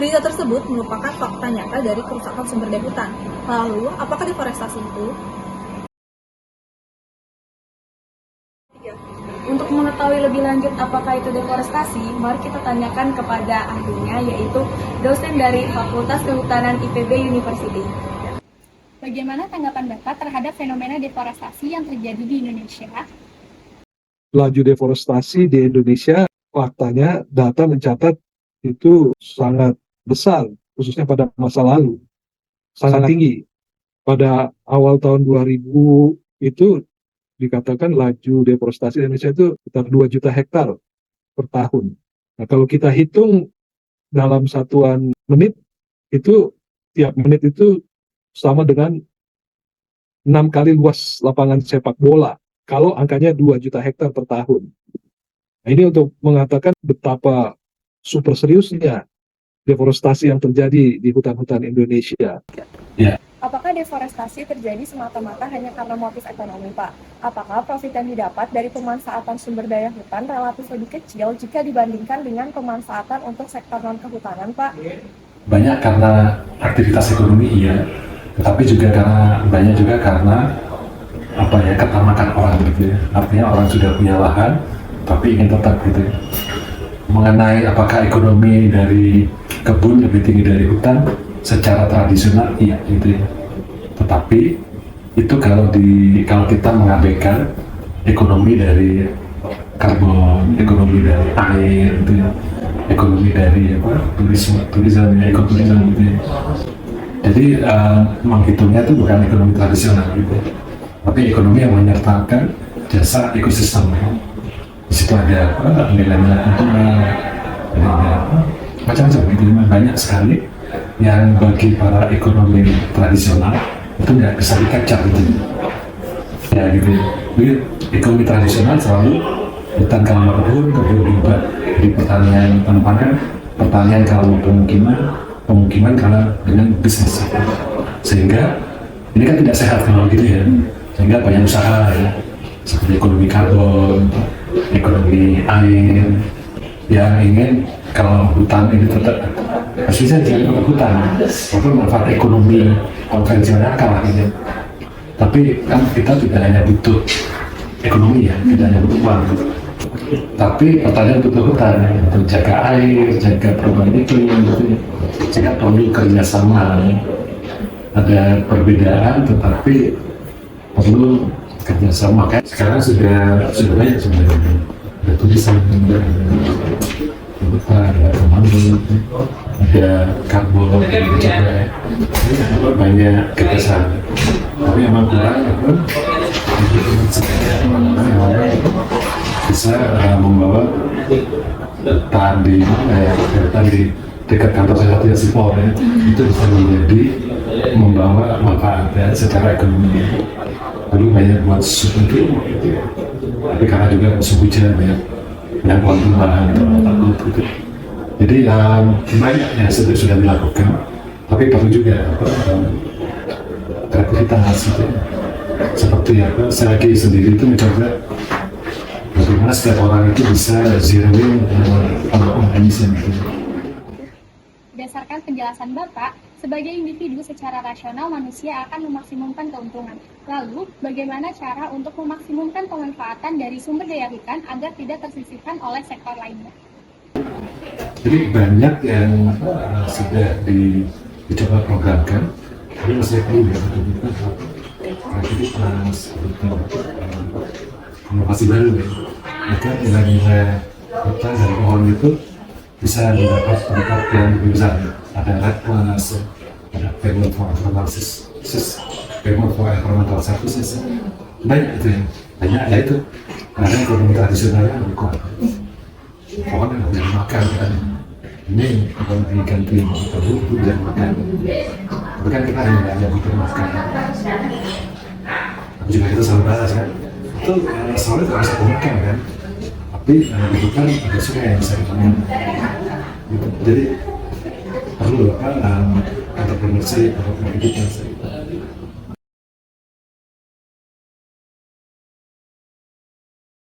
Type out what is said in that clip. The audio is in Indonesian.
Berita tersebut merupakan fakta nyata dari kerusakan sumber daya hutan. Lalu, apakah deforestasi itu? Untuk mengetahui lebih lanjut apakah itu deforestasi, mari kita tanyakan kepada ahlinya, yaitu dosen dari Fakultas Kehutanan IPB University. Bagaimana tanggapan Bapak terhadap fenomena deforestasi yang terjadi di Indonesia? Laju deforestasi di Indonesia, faktanya data mencatat itu sangat besar, khususnya pada masa lalu. Sangat tinggi. Pada awal tahun 2000 itu dikatakan laju deforestasi Indonesia itu sekitar 2 juta hektar per tahun. Nah, kalau kita hitung dalam satuan menit, itu tiap menit itu sama dengan 6 kali luas lapangan sepak bola. Kalau angkanya 2 juta hektar per tahun. Nah, ini untuk mengatakan betapa super seriusnya deforestasi yang terjadi di hutan-hutan Indonesia. Ya. Apakah deforestasi terjadi semata-mata hanya karena motif ekonomi, Pak? Apakah profit yang didapat dari pemanfaatan sumber daya hutan relatif lebih kecil jika dibandingkan dengan pemanfaatan untuk sektor non-kehutanan, Pak? Banyak karena aktivitas ekonomi, iya. Tetapi juga banyak juga karena ketamakan orang gitu ya. Artinya orang sudah punya lahan, tapi ingin tetap gitu ya. Mengenai apakah ekonomi dari kebun lebih tinggi dari hutan, secara tradisional iya gitu ya. Tetapi itu kalau kita mengabaikan ekonomi dari karbon, ekonomi dari air gitu ya, ekonomi dari turisme, ekoturisme gitu ya. Jadi menghitungnya itu bukan ekonomi tradisional gitu, tapi ekonomi yang menyertakan jasa ekosistem. Di situ ada nilai-nilai keuntungan, ada macam-macam gitu, banyak sekali yang bagi para ekonomi tradisional itu nggak bisa di-capture gitu ya gitu. Jadi ekonomi tradisional selalu hutan kalau mau kebun diubah di pertanian tanam, pertanian kalau mau pemukiman kalau dengan bisnis, sehingga ini kan tidak sehat kalau gitu ya, sehingga banyak usaha ya, seperti ekonomi karbon, ekonomi air yang ingin kalau hutan ini tetap harusnya jangan hutan, walaupun manfaat ekonomi konvensional kalah ini. Tapi kan kita tidak hanya butuh ekonomi ya, tidak hanya butuh uang, tapi pertanian butuh hutan untuk jaga air, jaga perubahan iklim gitu ya. Sehingga perlu kerjasama, ada perbedaan tetapi perlu kerjasama. Sekarang sudah banyak sebenarnya, ada tulisan, ada pemandu, ada karbon, juga banyak kerjasama. Tapi memang kurang bisa membawa hutan di dekat kantor saya satu Sipol ya, itu bisa menjadi membawa manfaat ya, secara ekonomi. Lalu banyak buat susu gitu, tapi karena juga musim hujan banyak yang keuntungan gitu. Jadi banyak yang sudah dilakukan, tapi perlu juga kreativitas gitu. Seperti saya sendiri itu mencoba bagaimana setiap orang itu bisa zero emisi gitu. Berdasarkan penjelasan Bapak, sebagai individu secara rasional manusia akan memaksimumkan keuntungan. Lalu, bagaimana cara untuk memaksimumkan pemanfaatan dari sumber daya hutan agar tidak tersisihkan oleh sektor lainnya? Jadi banyak yang sudah dicoba programkan, tapi masih perlu ya kreativitas, inovasi baru ya. Agar nilai-nilai hutan dari pohon itu bisa mendapat tempat yang lebih besar. Ada red plus, ada payment for environmental services, banyak itu ya. Banyak ya itu karena ekonomi tradisionalnya lebih kuat. Pohon yang jangan makan kan, ini kalau diganti itu jangan makan. Tapi kan kita hanya butuh makan. Tapi juga itu selalu bahas kan, itu soalnya tidak bisa makan kan. Tapi itu kan ada sungai yang bisa kita minum. Jadi perlu entrepreneurship atau kreativitas.